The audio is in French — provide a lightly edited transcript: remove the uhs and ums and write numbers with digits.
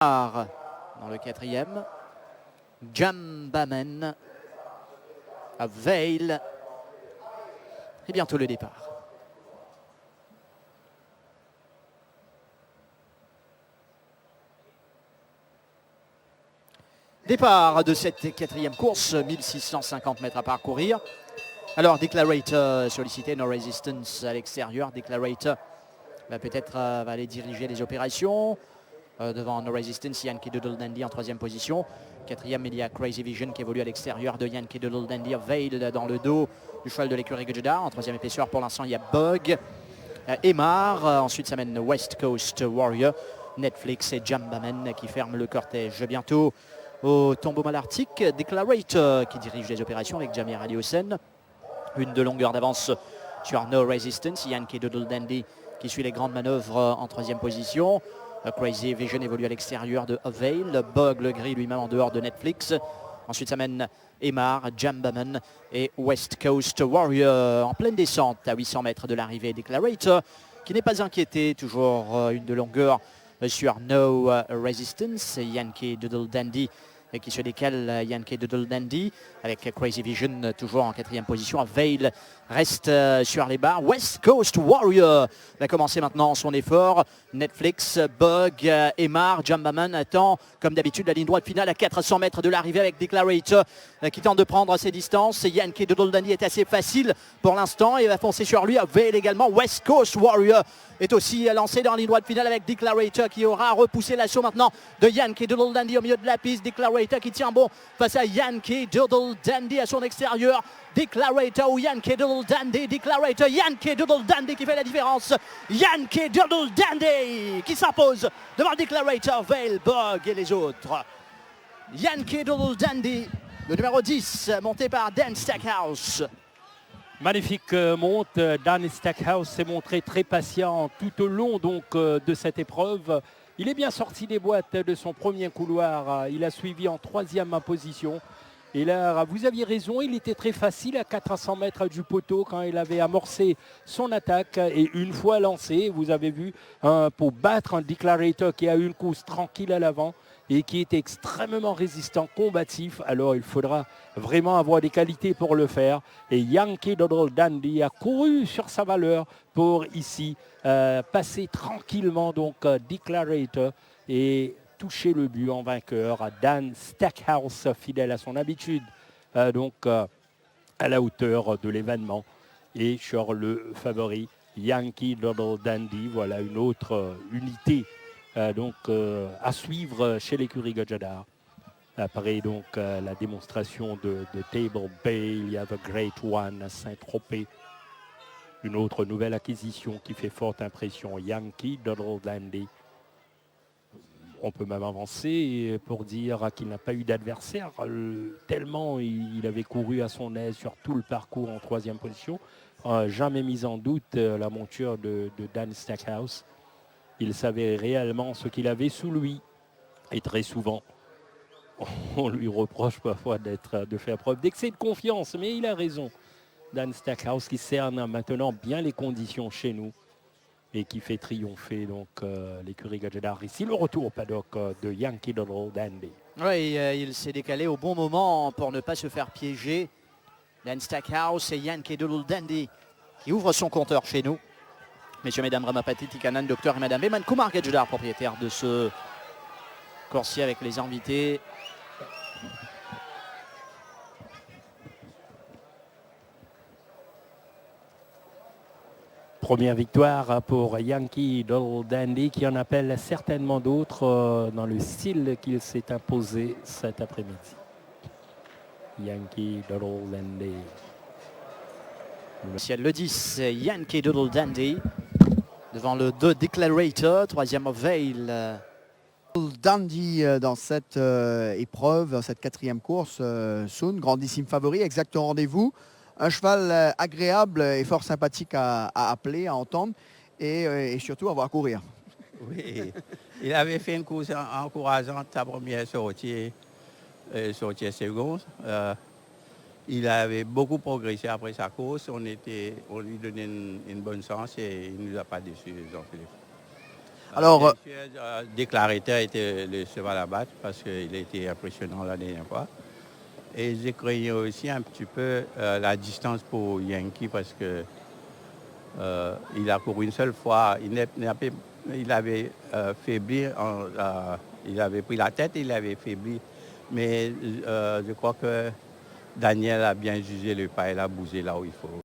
Dans le quatrième, Jambaman, à Veil, et bientôt le départ. Départ de cette quatrième course, 1650 mètres à parcourir. Alors Declarator sollicité, No Resistance à l'extérieur. Declarator va peut-être aller diriger les opérations. Devant No Resistance, Yankee Doodle Dandy en troisième position. Quatrième, il y a Crazy Vision qui évolue à l'extérieur de Yankee Doodle Dandy. Veil dans le dos du cheval de l'écurie Gojada. En troisième épaisseur, pour l'instant, il y a Bug, Emar. Ensuite, ça mène West Coast Warrior, Netflix et Jambaman qui ferment le cortège. Bientôt au tombeau malartique, Declarator qui dirige les opérations avec Jamir Ali Hossein. Une de longueur d'avance sur No Resistance. Yankee Doodle Dandy qui suit les grandes manœuvres en troisième position. Crazy Vision évolue à l'extérieur de Veil. Bug le gris lui-même en dehors de Netflix. Ensuite, ça mène Emar, Jambaman et West Coast Warrior en pleine descente à 800 mètres de l'arrivée. Declarator qui n'est pas inquiété, toujours une de longueur sur No Resistance. Yankee Doodle Dandy qui se décale, Yankee Doodle Dandy avec Crazy Vision toujours en quatrième position. Veil reste sur les barres. West Coast Warrior va commencer maintenant son effort. Netflix, Bug, Emar, Jambaman attend comme d'habitude la ligne droite finale à 400 mètres de l'arrivée avec Declarator qui tente de prendre ses distances. Yankee Doodle Dandy est assez facile pour l'instant et va foncer sur lui. Veil également. West Coast Warrior est aussi lancé dans la ligne droite finale avec Declarator qui aura repoussé l'assaut maintenant de Yankee Doodle Dandy au milieu de la piste. Declarator qui tient bon face à Yankee Doodle Dandy à son extérieur. Declarator ou Yankee Doodle Dandy. Declarator, Yankee Doodle Dandy qui fait la différence. Yankee Doodle Dandy qui s'impose devant Declarator, Veil, Bug et les autres. Yankee Doodle Dandy, le numéro 10, monté par Dan Stackhouse. Magnifique monte. Dan Stackhouse s'est montré très patient tout au long de cette épreuve. Il est bien sorti des boîtes de son premier couloir. Il a suivi en troisième position. Et là, vous aviez raison, il était très facile à 400 mètres du poteau quand il avait amorcé son attaque. Et une fois lancé, vous avez vu, pour battre un Declarator qui a eu une course tranquille à l'avant et qui est extrêmement résistant, combatif. Alors il faudra vraiment avoir des qualités pour le faire. Et Yankee Doodle Dandy a couru sur sa valeur pour ici passer tranquillement Declarator et toucher le but en vainqueur à Dan Stackhouse, fidèle à son habitude, à la hauteur de l'événement. Et sur le favori, Yankee Doodle Dandy, voilà une autre unité à suivre chez l'écurie Gojada. Après la démonstration de Table Bay, il y a The Great One à Saint-Tropez. Une autre nouvelle acquisition qui fait forte impression, Yankee Doodle Dandy. On peut même avancer pour dire qu'il n'a pas eu d'adversaire, tellement il avait couru à son aise sur tout le parcours en troisième position. Jamais mis en doute la monture de Dan Stackhouse. Il savait réellement ce qu'il avait sous lui. Et très souvent, on lui reproche parfois de faire preuve d'excès de confiance. Mais il a raison. Dan Stackhouse qui cerne maintenant bien les conditions chez nous et qui fait triompher l'écurie Gojada. Ici, le retour au paddock de Yankee Doodle Dandy. Oui, il s'est décalé au bon moment pour ne pas se faire piéger. Dan Stackhouse et Yankee Doodle Dandy qui ouvre son compteur chez nous. Messieurs, mesdames, Ramapati Tikanan, docteur et madame Eman Kumar Gajudar, propriétaire de ce coursier avec les invités. Première victoire pour Yankee Doodle Dandy qui en appelle certainement d'autres dans le style qu'il s'est imposé cet après-midi. Yankee Doodle Dandy. Le 10, Yankee Doodle Dandy. Devant le 2, Declarator, troisième Veil. Dandy dans cette épreuve, dans cette quatrième course. Soon, grandissime favori, exact au rendez-vous. Un cheval agréable et fort sympathique à appeler, à entendre et surtout à voir courir. Oui, il avait fait une course encourageante, sa première sortie seconde. Il avait beaucoup progressé après sa course. On lui donnait une bonne chance et il ne nous a pas déçus, Jean-Philippe. Alors, Bien sûr, Dick Laretta était le cheval à battre parce qu'il a été impressionnant la dernière fois. Et j'ai craigné aussi un petit peu la distance pour Yankee parce que il a couru une seule fois. Il avait faibli, il avait pris la tête, il avait faibli. Mais je crois que Daniel a bien jugé le pas, il a bougé là où il faut.